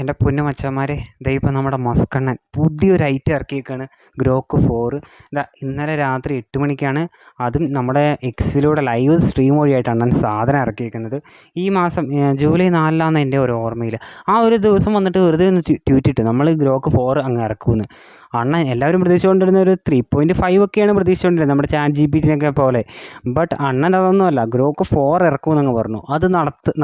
എൻ്റെ പൊന്നു മച്ചാന്മാരെ, ദേ ഇപ്പം നമ്മുടെ മസ്കണ്ണൻ പുതിയൊരു ഐറ്റം ഇറക്കിയേക്കാണ്. ഗ്രോക്ക് 4 ഇന്നലെ രാത്രി 8 മണിക്കാണ് അതും നമ്മുടെ എക്സിലൂടെ ലൈവ് സ്ട്രീം വഴിയായിട്ട് അണ്ണൻ സാധനം ഇറക്കിയേക്കുന്നത്. ഈ മാസം ജൂലൈ 4 എൻ്റെ ഒരു ഓർമ്മയിൽ ആ ഒരു ദിവസം വന്നിട്ട് വെറുതെ ഒന്ന് ട്വീറ്റിട്ട് നമ്മൾ ഗ്രോക്ക് 4 അങ്ങ് ഇറക്കുമെന്ന്. അണ്ണൻ എല്ലാവരും പ്രതീക്ഷിച്ചുകൊണ്ടിരുന്ന ഒരു 3.5 ഒക്കെയാണ് പ്രതീക്ഷിച്ചുകൊണ്ടിരുന്നത്, നമ്മുടെ ChatGPT പോലെ. ബട്ട് അണ്ണൻ അതൊന്നുമല്ല, ഗ്രോക്ക് 4 ഇറക്കുമെന്നങ്ങ് പറഞ്ഞു. അത്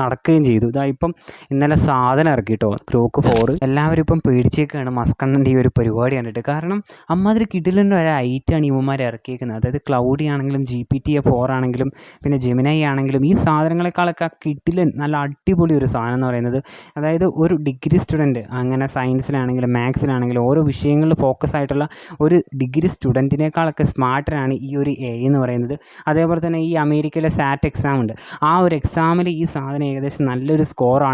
നടക്കുകയും ചെയ്തു. ഇപ്പം ഇന്നലെ സാധനം ഇറക്കി കേട്ടോ, ഗ്രോക്ക് 4. എല്ലാവരും ഇപ്പം പേടിച്ചേക്കാണ് മസ്കണ്ണൻ്റെ ഈ ഒരു പരിപാടി കണ്ടിട്ട്. കാരണം അമ്മാതിരി കിടിലൻ്റെ ഒരു ഐറ്റാണ് ഇവന്മാർ ഇറക്കിയേക്കുന്നത്. അതായത് ക്ലൗഡി ആണെങ്കിലും GPT-4 ആണെങ്കിലും പിന്നെ ജെമിനൈ ആണെങ്കിലും ഈ സാധനങ്ങളെക്കാളൊക്കെ കിടിലൻ നല്ല അടിപൊളി ഒരു സാധനം എന്ന് പറയുന്നത്. അതായത് ഒരു ഡിഗ്രി സ്റ്റുഡൻറ്റ്, അങ്ങനെ സയൻസിലാണെങ്കിലും മാത്സിലാണെങ്കിലും ഓരോ വിഷയങ്ങളിൽ ഫോക്കസ് ആയിട്ടുള്ള ഒരു ഡിഗ്രി സ്റ്റുഡൻറ്റിനേക്കാളൊക്കെ സ്മാർട്ടറാണ് ഈ ഒരു AI എന്ന് പറയുന്നത്. അതേപോലെ തന്നെ ഈ അമേരിക്കയിലെ സാറ്റ് എക്സാം ഉണ്ട്, ആ ഒരു എക്സാമിൽ ഈ സാധനം ഏകദേശം നല്ലൊരു സ്കോർ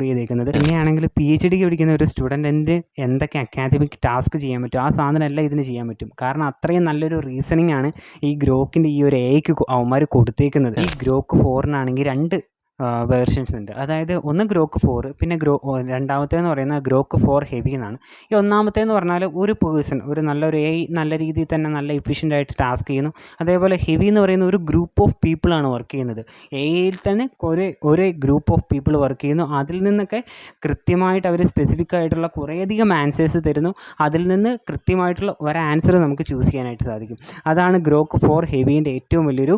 ചെയ്തേക്കുന്നത്. പിന്നെയാണെങ്കിൽ PhD പഠിക്കുന്ന ഒരു സ്റ്റുഡൻറ്റിന് എന്തൊക്കെ അക്കാദമിക് ടാസ്ക് ചെയ്യാൻ പറ്റും, ആ സാധനം എല്ലാം ഇതിന് ചെയ്യാൻ പറ്റും. കാരണം അത്രയും നല്ലൊരു റീസണിങ് ആണ് ഈ ഗ്രോക്കിൻ്റെ ഈ ഒരു AIക്ക് അവന്മാർ കൊടുത്തേക്കുന്നത്. ഈ ഗ്രോക്ക് 4-നാണെങ്കിൽ 2 വേർഷൻസ് ഉണ്ട്. അതായത് ഒന്ന് ഗ്രോക്ക് 4, പിന്നെ രണ്ടാമത്തേന്ന് പറയുന്നത് ഗ്രോക്ക് 4 ഹെവി എന്നാണ്. ഈ ഒന്നാമത്തേന്ന് പറഞ്ഞാൽ ഒരു പേഴ്സൺ, ഒരു നല്ലൊരു AI നല്ല രീതിയിൽ തന്നെ നല്ല എഫിഷ്യൻ്റായിട്ട് ടാസ്ക് ചെയ്യുന്നു. അതേപോലെ ഹെവി എന്ന് പറയുന്ന ഒരു ഗ്രൂപ്പ് ഓഫ് പീപ്പിളാണ് വർക്ക് ചെയ്യുന്നത്. AIയിൽ തന്നെ ഒരേ ഗ്രൂപ്പ് ഓഫ് പീപ്പിൾ വർക്ക് ചെയ്യുന്നു. അതിൽ നിന്നൊക്കെ കൃത്യമായിട്ട് അവർ സ്പെസിഫിക് ആയിട്ടുള്ള കുറേയധികം ആൻസേഴ്സ് തരുന്നു. അതിൽ നിന്ന് കൃത്യമായിട്ടുള്ള ഒരു ആൻസർ നമുക്ക് ചൂസ് ചെയ്യാനായിട്ട് സാധിക്കും. അതാണ് ഗ്രോക്ക് 4 ഹെവീൻ്റെ ഏറ്റവും വലിയൊരു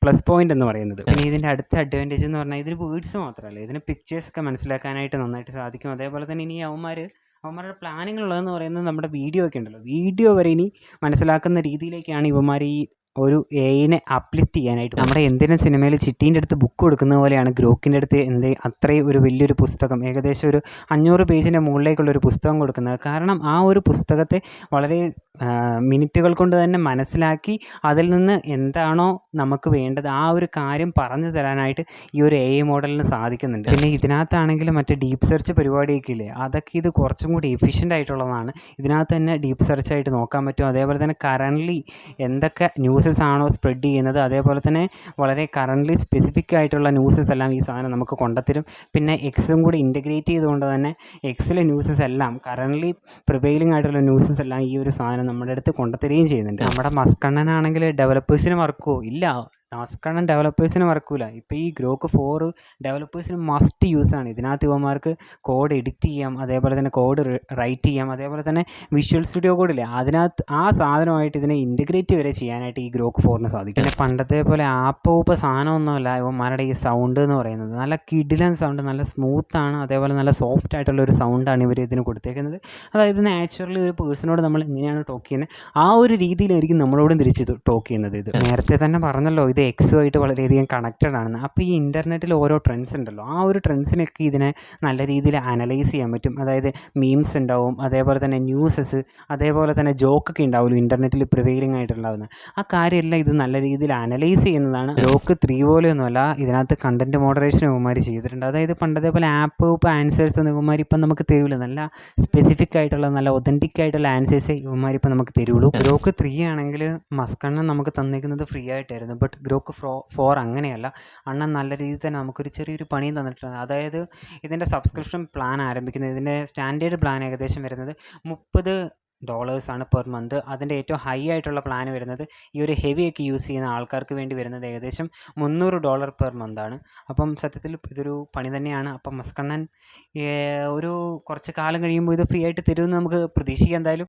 പ്ലസ് പോയിൻ്റ് എന്ന് പറയുന്നത്. പിന്നെ ഇതിൻ്റെ അടുത്ത അഡ്വാൻറ്റേജ് എന്ന് പറഞ്ഞാൽ ഇതിന് വേർഡ്സ് മാത്രമല്ല, ഇതിന് പിക്ചേഴ്സൊക്കെ മനസ്സിലാക്കാനായിട്ട് നന്നായിട്ട് സാധിക്കും. അതേപോലെ തന്നെ ഇനി അവന്മാരുടെ പ്ലാനിങ്ങുള്ളതെന്ന് പറയുന്നത് നമ്മുടെ വീഡിയോ ഒക്കെ ഉണ്ടല്ലോ, വീഡിയോ വരെ ഇനി മനസ്സിലാക്കുന്ന രീതിയിലേക്കാണ് ഇവന്മാർ ഈ ഒരു AIനെ അപ്ലിഫ്റ്റ് ചെയ്യാനായിട്ട്. നമ്മുടെ എന്തിനും സിനിമയിൽ ചിട്ടീൻ്റെ അടുത്ത് ബുക്ക് കൊടുക്കുന്ന പോലെയാണ് ഗ്രോക്കിൻ്റെ അടുത്ത് അത്രയും ഒരു വലിയൊരു പുസ്തകം, ഏകദേശം ഒരു 500 പേജിൻ്റെ മുകളിലേക്കുള്ളൊരു പുസ്തകം കൊടുക്കുന്നത്. കാരണം ആ ഒരു പുസ്തകത്തെ വളരെ മിനിറ്റുകൾ കൊണ്ട് തന്നെ മനസ്സിലാക്കി അതിൽ നിന്ന് എന്താണോ നമുക്ക് വേണ്ടത് ആ ഒരു കാര്യം പറഞ്ഞു തരാനായിട്ട് ഈ ഒരു AI മോഡലിന് സാധിക്കുന്നുണ്ട്. പിന്നെ ഇതിനകത്താണെങ്കിലും മറ്റേ ഡീപ്പ് സെർച്ച് പരിപാടിയൊക്കെ ഇല്ലേ, അതൊക്കെ ഇത് കുറച്ചും കൂടി എഫിഷ്യൻ്റ് ആയിട്ടുള്ളതാണ്. ഇതിനകത്ത് തന്നെ ഡീപ്പ് സെർച്ചായിട്ട് നോക്കാൻ പറ്റും. അതേപോലെ തന്നെ കറൻ്റ്ലി എന്തൊക്കെ ന്യൂസസ് ആണോ സ്പ്രെഡ് ചെയ്യുന്നത്, അതേപോലെ തന്നെ വളരെ കറൻ്റ്ലി സ്പെസിഫിക് ആയിട്ടുള്ള ന്യൂസസ് എല്ലാം ഈ സാധനം നമുക്ക് കൊണ്ടുത്തരും. പിന്നെ എക്സും കൂടി ഇൻറ്റഗ്രേറ്റ് ചെയ്തുകൊണ്ട് തന്നെ എക്സിലെ ന്യൂസസ് എല്ലാം കറൻ്റ്ലി പ്രിവെയിലിംഗ് ആയിട്ടുള്ള ന്യൂസസ് എല്ലാം ഈ ഒരു സാധനം നമ്മുടെ അടുത്ത് കൊണ്ടുത്തരികയും ചെയ്യുന്നുണ്ട്. നമ്മുടെ മസ്കണ്ണനാണെങ്കിൽ ഡെവലപ്പേഴ്സിന് വർക്കോ ഇല്ല, മസ്കണ്ണൻ ഡെവലപ്പേഴ്സിന് വർക്കില്ല. ഇപ്പോൾ ഈ ഗ്രോക്ക് 4 ഡെവലപ്പേഴ്സിന് മസ്റ്റ് യൂസാണ്. ഇതിനകത്ത് ഇവന്മാർക്ക് കോഡ് എഡിറ്റ് ചെയ്യാം, അതേപോലെ തന്നെ കോഡ് റൈറ്റ് ചെയ്യാം, അതേപോലെ തന്നെ വിഷ്വൽ സ്റ്റുഡിയോ കോഡില്ലേ അതിനകത്ത് ആ സാധനമായിട്ട് ഇതിനെ ഇൻറ്റഗ്രേറ്റ് വരെ ചെയ്യാനായിട്ട് ഈ ഗ്രോക്ക് 4-ന് സാധിക്കും. പിന്നെ പണ്ടത്തെ പോലെ ആപ്പ് സാധനമൊന്നുമല്ല ഇവന്മാരുടെ ഈ സൗണ്ട് എന്ന് പറയുന്നത്. നല്ല കിടിലൻ സൗണ്ട്, നല്ല സ്മൂത്താണ്, അതേപോലെ നല്ല സോഫ്റ്റ് ആയിട്ടുള്ളൊരു സൗണ്ടാണ് ഇവർ ഇതിന് കൊടുത്തേക്കുന്നത്. അതായത് നാച്ചുറലി ഒരു പേഴ്സണോട് നമ്മൾ എങ്ങനെയാണ് ടോക്ക് ചെയ്യുന്നത് ആ ഒരു രീതിയിലായിരിക്കും നമ്മളോടും തിരിച്ച് ടോക്ക് ചെയ്യുന്നത്. ഇത് നേരത്തെ തന്നെ പറഞ്ഞല്ലോ, ഇത് എക്സുമായിട്ട് വളരെയധികം കണക്റ്റഡ് ആണെന്ന്. അപ്പോൾ ഈ ഇൻ്റർനെറ്റിൽ ഓരോ ട്രെൻഡ്സ് ഉണ്ടല്ലോ, ആ ഒരു ട്രെൻഡ്സിനൊക്കെ ഇതിനെ നല്ല രീതിയിൽ അനലൈസ് ചെയ്യാൻ പറ്റും. അതായത് മീംസ് ഉണ്ടാവും, അതേപോലെ തന്നെ ന്യൂസസ്, അതേപോലെ തന്നെ ജോക്കൊക്കെ ഉണ്ടാവുമല്ലോ ഇൻ്റർനെറ്റിൽ പ്രിവെയിലിംഗ് ആയിട്ടുണ്ടാവുന്നത്. ആ കാര്യമെല്ലാം ഇത് നല്ല രീതിയിൽ അനലൈസ് ചെയ്യുന്നതാണ്. ഗ്രോക്ക് 3 പോലെയൊന്നുമല്ല, ഇതിനകത്ത് കണ്ടൻറ്റ് മോഡറേഷൻ ഇവന്മാർ ചെയ്തിട്ടുണ്ട്. അതായത് പണ്ടത്തെ പോലെ ആപ്പ് ആൻസേഴ്സ് ഒന്നും ഇവന്മാർ ഇപ്പം നമുക്ക് തരില്ല. നല്ല സ്പെസിഫിക് ആയിട്ടുള്ള നല്ല ഒതൻറ്റിക് ആയിട്ടുള്ള ആൻസേഴ്സ് ഇവന്മാരിപ്പം നമുക്ക് തരുള്ളൂ. ഗ്രോക്ക് 3 ആണെങ്കിൽ മസ്കണ്ണൻ നമുക്ക് തന്നിരിക്കുന്നത് ഫ്രീ ആയിട്ടായിരുന്നു. ബട്ട് ഗ്രോക്ക് 4 അങ്ങനെയല്ല. അണ്ണൻ നല്ല രീതിയിൽ തന്നെ നമുക്കൊരു ചെറിയൊരു പണിയും തന്നിട്ടുണ്ട്. അതായത് ഇതിൻ്റെ സബ്സ്ക്രിപ്ഷൻ പ്ലാൻ ആരംഭിക്കുന്നത്, ഇതിൻ്റെ സ്റ്റാൻഡേർഡ് പ്ലാൻ ഏകദേശം വരുന്നത് $30 പെർ മന്ത്. അതിൻ്റെ ഏറ്റവും ഹൈ ആയിട്ടുള്ള പ്ലാൻ വരുന്നത് ഈ ഒരു ഹെവിയൊക്കെ യൂസ് ചെയ്യുന്ന ആൾക്കാർക്ക് വേണ്ടി വരുന്നത് ഏകദേശം $300 പെർ മന്താണ്. അപ്പം സത്യത്തിൽ ഇതൊരു പണി തന്നെയാണ്. അപ്പം മസ്കണ്ണൻ ഒരു കുറച്ച് കാലം കഴിയുമ്പോൾ ഇത് ഫ്രീ ആയിട്ട് തരുമെന്ന് നമുക്ക് പ്രതീക്ഷിക്കാം എന്തായാലും.